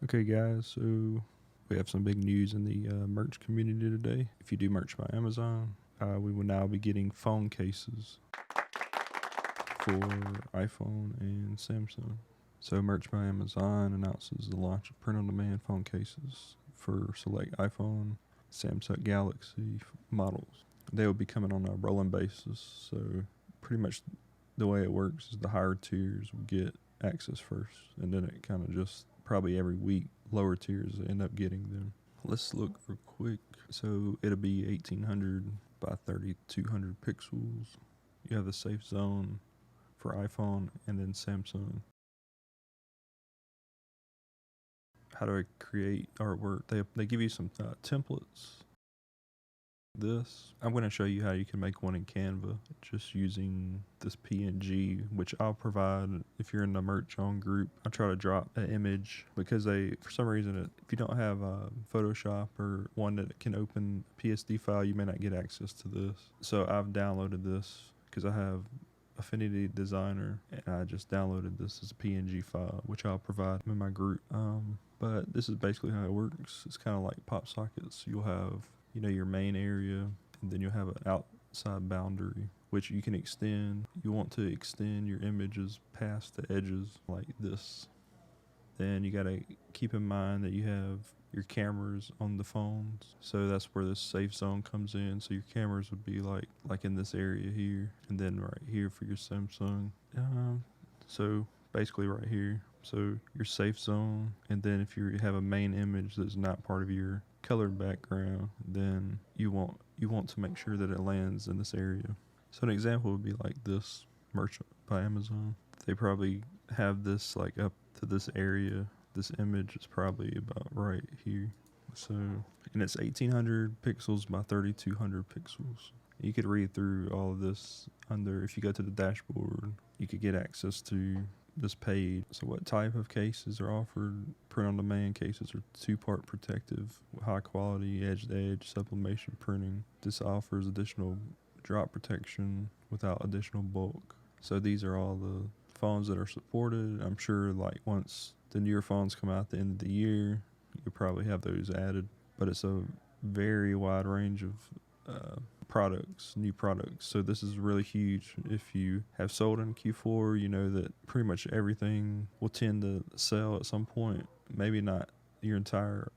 Okay, guys, so we have some big news in the merch community today. If you do merch by Amazon, we will now be getting phone cases for iPhone and Samsung. So, Merch by Amazon announces the launch of print on demand phone cases for select iPhone, Samsung Galaxy models. They will be coming on a rolling basis. So, pretty much the way it works is the higher tiers will get access first, and then it kind of just probably every week lower tiers end up getting them. Let's look real quick. So it'll be 1800 by 3200 pixels. You have the safe zone for iPhone and then Samsung. How do I create artwork? They give you some templates. This I'm going to show you how you can make one in Canva just using this PNG, which I'll provide if you're in the merch on group. I try to drop an image because for some reason, if you don't have Photoshop or one that can open a PSD file, you may not get access to this. So I've downloaded this because I have Affinity Designer, and I just downloaded this as a PNG file, which I'll provide in my group. But this is basically how it works. It's kind of like pop sockets. You'll have your main area, and then you'll have an outside boundary which you can extend. You want to extend your images past the edges like this. Then you got to keep in mind that you have your cameras on the phones, so that's where this safe zone comes in. So your cameras would be like in this area here, and then right here for your Samsung. So basically right here. So your safe zone, and then if you have a main image that's not part of your colored background, then you want to make sure that it lands in this area. So an example would be like this merch by Amazon. They probably have this like up to this area. This image is probably about right here. So, and it's 1800 pixels by 3200 pixels. You could read through all of this under, if you go to the dashboard, you could get access to this page. So what type of cases are offered? Print on demand cases are 2-part protective, high quality edge to edge sublimation printing. This offers additional drop protection without additional bulk. So these are all the phones that are supported. I'm sure like once the newer phones come out at the end of the year, you'll probably have those added. But it's a very wide range of new products. So this is really huge. If you have sold in Q4, you know that pretty much everything will tend to sell at some point. Maybe not your entire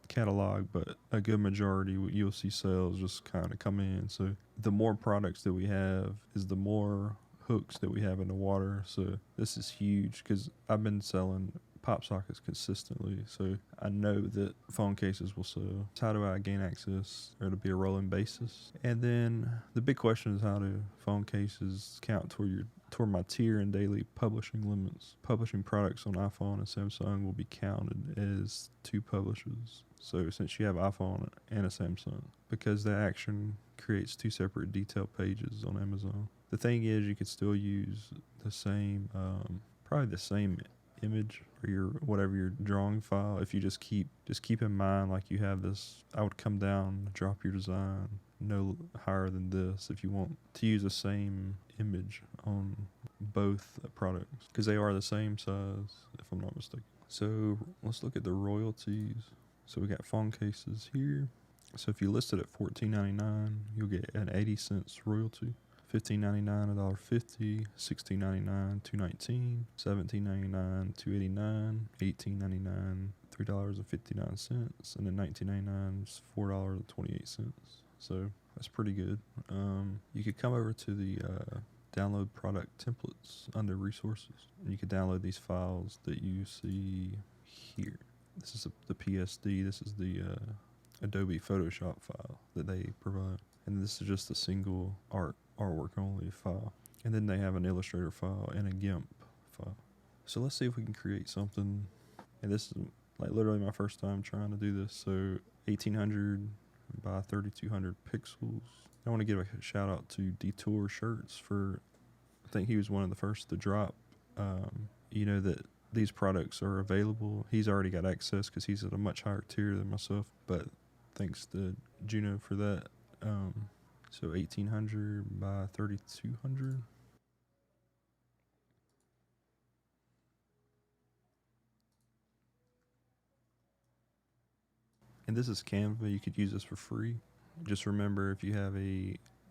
catalog, but a good majority you'll see sales just kind of come in. So the more products that we have is the more hooks that we have in the water. So this is huge because I've been selling pop sockets consistently, so I know that phone cases will sell. So how do I gain access? It'll be a rolling basis. And then the big question is, how do phone cases count toward my tier and daily publishing limits? Publishing products on iPhone and Samsung will be counted as 2 publishers. So since you have iPhone and a Samsung, because that action creates 2 separate detail pages on Amazon. The thing is, you could still use the same, probably the same image or your drawing file. If you just keep in mind, like, you have this, I would come down, drop your design no higher than this if you want to use the same image on both products, because they are the same size if I'm not mistaken. So let's look at the royalties. So we got phone cases here. So if you list it at $14.99, you'll get an 80 cents royalty. $15.99, $1.50, $16.99, $2.19, $17.99, $2.89, $18.99, $3.59, and then $19.99 is $4.28. So that's pretty good. You could come over to the download product templates under resources, and you could download these files that you see here. This is the PSD. This is the Adobe Photoshop file that they provide, and this is just a single artwork only file. And then they have an Illustrator file and a GIMP file. So let's see if we can create something. And this is like literally my first time trying to do this. So 1800 by 3200 pixels. I want to give a shout out to Detour Shirts for, I think he was one of the first to drop, that these products are available. He's already got access because he's at a much higher tier than myself, but thanks to Juno for that. So 1800 by 3200. And this is Canva. You could use this for free. Just remember, if you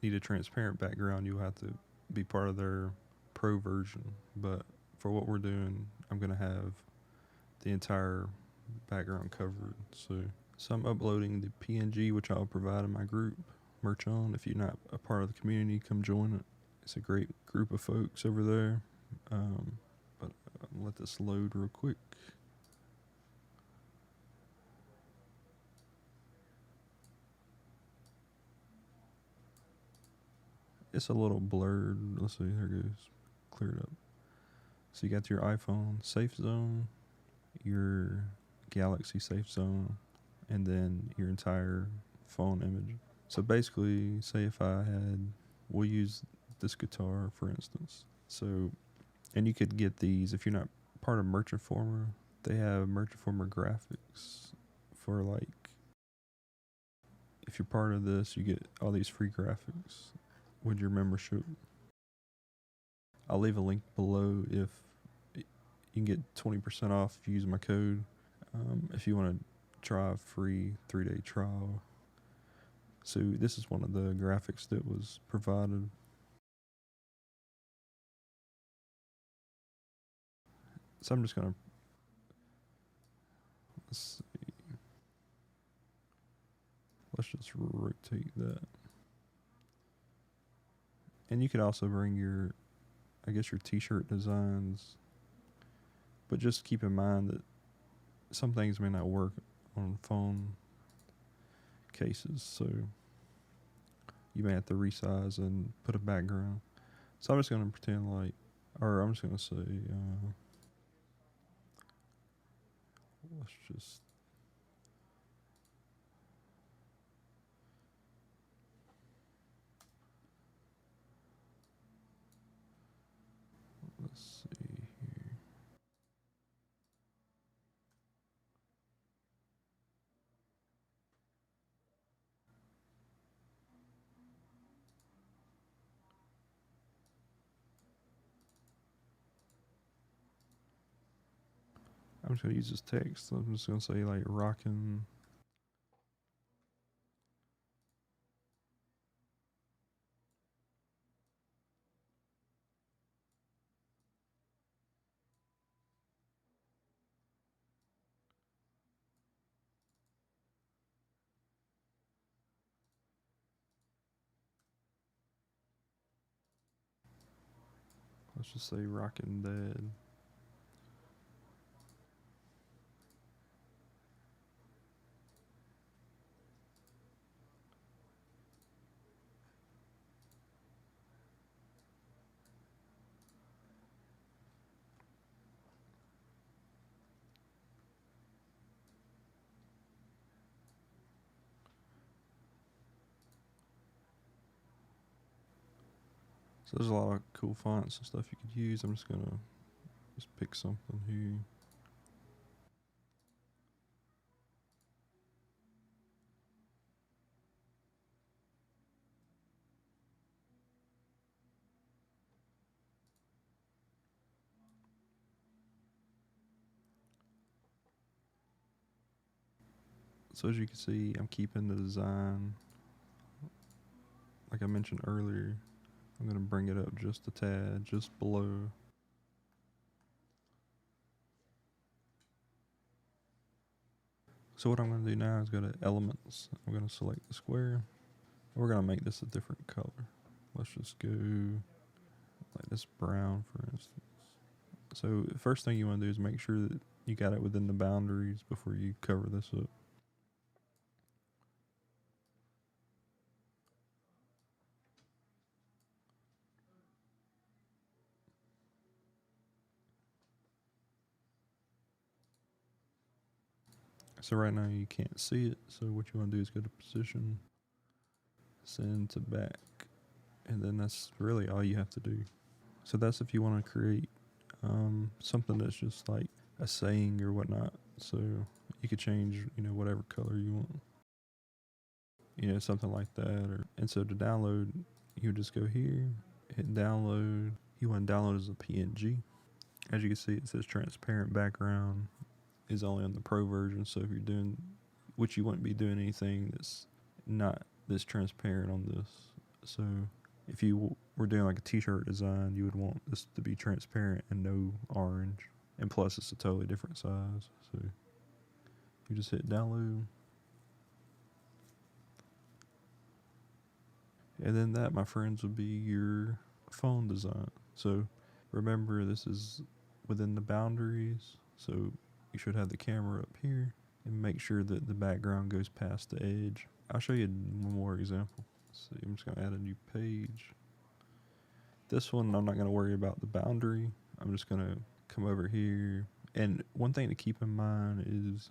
need a transparent background, you'll have to be part of their pro version. But for what we're doing, I'm gonna have the entire background covered. So I'm uploading the PNG, which I'll provide in my group, Merch On. If you're not a part of the community, come join it. It's a great group of folks over there. But I'll let this load real quick. It's a little blurred. Let's see, there it goes. Cleared up. So you got your iPhone safe zone, your Galaxy safe zone, and then your entire phone image. So basically, say if we'll use this guitar for instance. So, and you could get these if you're not part of Merch Informer. They have Merch Informer graphics for like, if you're part of this, you get all these free graphics with your membership. I'll leave a link below if you can get 20% off if you use my code. If you want to try a free 3-day trial. So this is one of the graphics that was provided. So I'm just gonna, let's just rotate that. And you could also bring your t-shirt designs, but just keep in mind that some things may not work on phone cases, so you may have to resize and put a background. So I'm just going to pretend like, or I'm just going to say, let's just, let's see here. I'm just going to use this text. I'm just going to say like rockin'. Let's just say rockin' dad. So there's a lot of cool fonts and stuff you could use. I'm just gonna pick something here. So as you can see, I'm keeping the design like I mentioned earlier. I'm gonna bring it up just a tad, just below. So what I'm going to do now is go to Elements. I'm going to select the square. We're going to make this a different color. Let's just go like this brown, for instance. So the first thing you want to do is make sure that you got it within the boundaries before you cover this up. So right now you can't see it. So what you want to do is go to Position, Send to Back. And then that's really all you have to do. So that's if you want to create something that's just like a saying or whatnot. So you could change, whatever color you want. Something like that. And so to download, you would just go here, hit download. You want to download as a PNG. As you can see, it says transparent background is only on the pro version. So if you're doing which you wouldn't be doing anything that's not this transparent on this. So if you were doing like a t-shirt design, you would want this to be transparent and no orange. And plus, it's a totally different size. So you just hit download. And then that, my friends, would be your phone design. So remember, this is within the boundaries. So you should have the camera up here and make sure that the background goes past the edge. I'll show you one more example. Let's see, I'm just going to add a new page. This one, I'm not going to worry about the boundary. I'm just going to come over here. And one thing to keep in mind is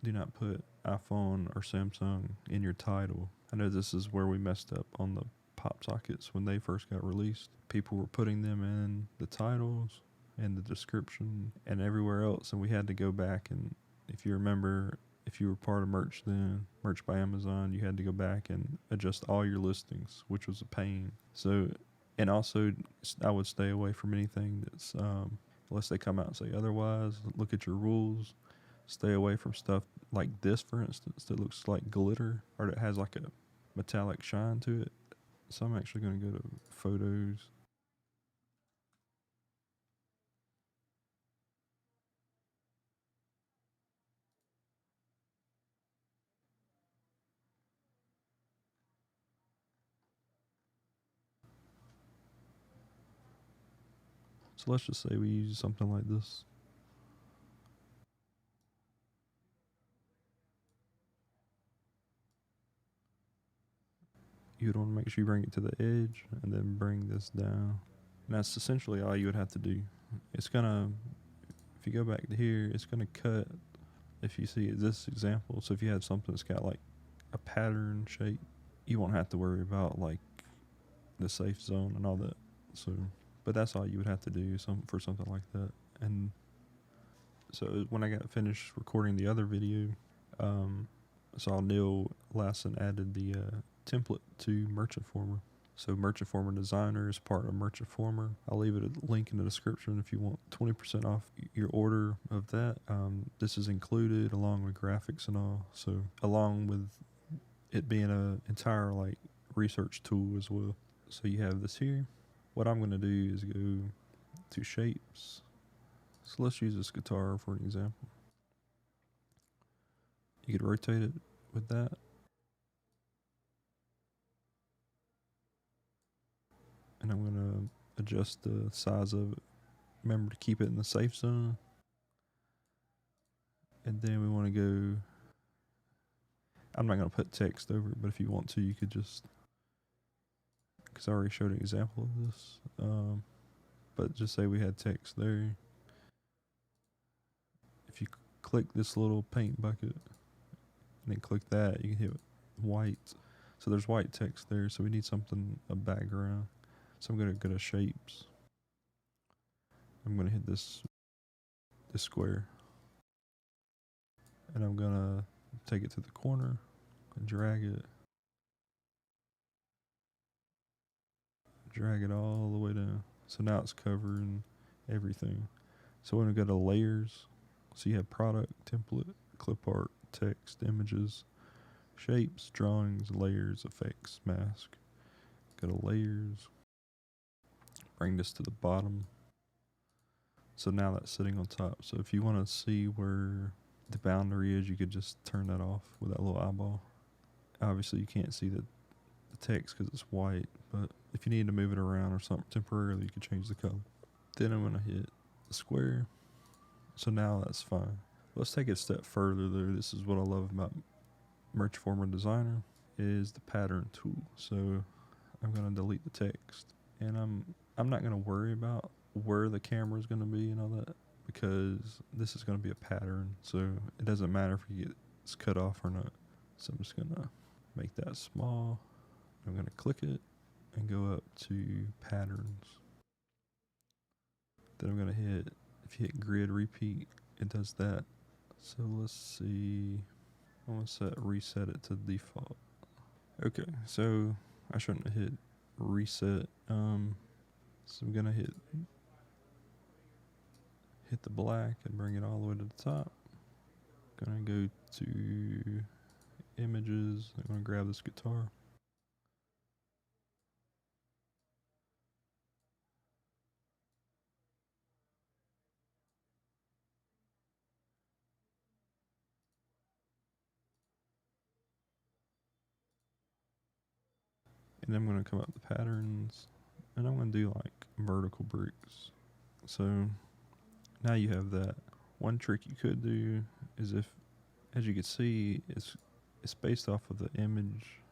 do not put iPhone or Samsung in your title. I know this is where we messed up on the pop sockets when they first got released. People were putting them in the titles and the description and everywhere else, and we had to go back, and if you remember, if you were part of Merch then, Merch by Amazon, you had to go back and adjust all your listings, which was a pain. So, and also, I would stay away from anything that's, unless they come out and say otherwise, look at your rules. Stay away from stuff like this, for instance, that looks like glitter or that has like a metallic shine to it. So I'm actually going to go to photos. So let's just say we use something like this. You would want to make sure you bring it to the edge and then bring this down. And that's essentially all you would have to do. It's going to, if you go back to here, it's going to cut, if you see this example. So if you have something that's got like a pattern shape, you won't have to worry about like the safe zone and all that. So, but that's all you would have to do for something like that. And so when I got finished recording the other video, saw Neil Lassen added the template to Merchant Former. So Merchant Former Designer is part of Merchant Former. I'll leave it a link in the description if you want 20% off your order of that. This is included along with graphics and all. So along with it being an entire like research tool as well. So you have this here. What I'm going to do is go to shapes. So let's use this guitar for an example. You could rotate it with that. And I'm going to adjust the size of it. Remember to keep it in the safe zone. And then we want to go, I'm not going to put text over it, but if you want to, you could just, because I already showed an example of this. But just say we had text there. If you click this little paint bucket and then click that, you can hit white. So there's white text there, so we need something, a background. So I'm going to go to shapes. I'm going to hit this square. And I'm going to take it to the corner and drag it all the way down. So now it's covering everything. So when we go to layers, so you have product, template, clip art, text, images, shapes, drawings, layers, effects, mask. Go to layers. Bring this to the bottom. So now that's sitting on top. So if you want to see where the boundary is, you could just turn that off with that little eyeball. Obviously you can't see the text because it's white, but if you need to move it around or something temporarily, you could change the color. Then I'm going to hit the square. So now that's fine. Let's take it a step further though. This is what I love about Merch Former Designer is the pattern tool. So I'm going to delete the text, and I'm not going to worry about where the camera is going to be and all that, because this is going to be a pattern, so it doesn't matter if you get it's cut off or not. So I'm just going to make that small. I'm going to click it and go up to patterns. Then I'm going to hit, if you hit grid repeat, it does that. So let's see, I'm going to reset it to default. Okay, so I shouldn't have hit reset. So I'm going to hit the black and bring it all the way to the top. Gonna go to images. I'm going to grab this guitar. And then I'm going to come up with patterns, and I'm going to do like vertical bricks. So now you have that. One trick you could do is, if, as you can see, it's based off of the image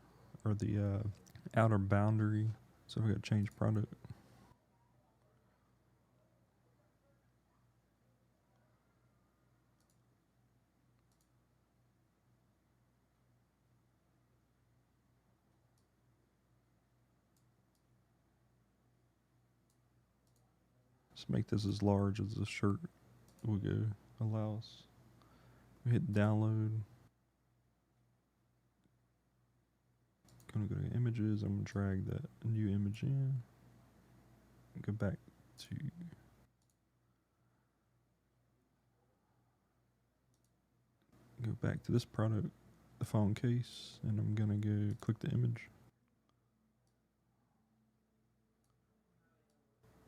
or the outer boundary. So we got to change product. Let's make this as large as the shirt will go allow us. We hit download. Gonna go to images. I'm gonna drag that new image in. Go back to this product, the phone case, and I'm gonna go click the image.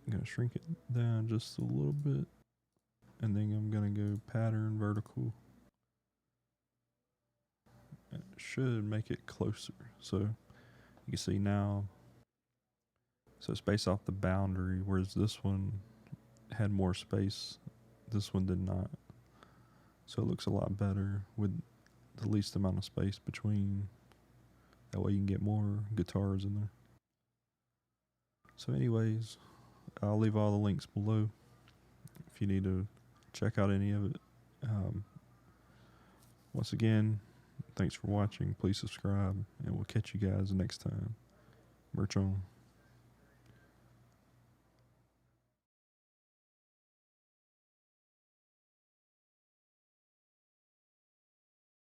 I'm gonna shrink it down just a little bit, and then I'm gonna go pattern vertical. It should make it closer. So you can see now. So it's based off the boundary, whereas this one had more space. This one did not. So it looks a lot better with the least amount of space between. That way you can get more guitars in there. So anyways, I'll leave all the links below if you need to check out any of it. Once again, thanks for watching. Please subscribe, and we'll catch you guys next time. Merch on.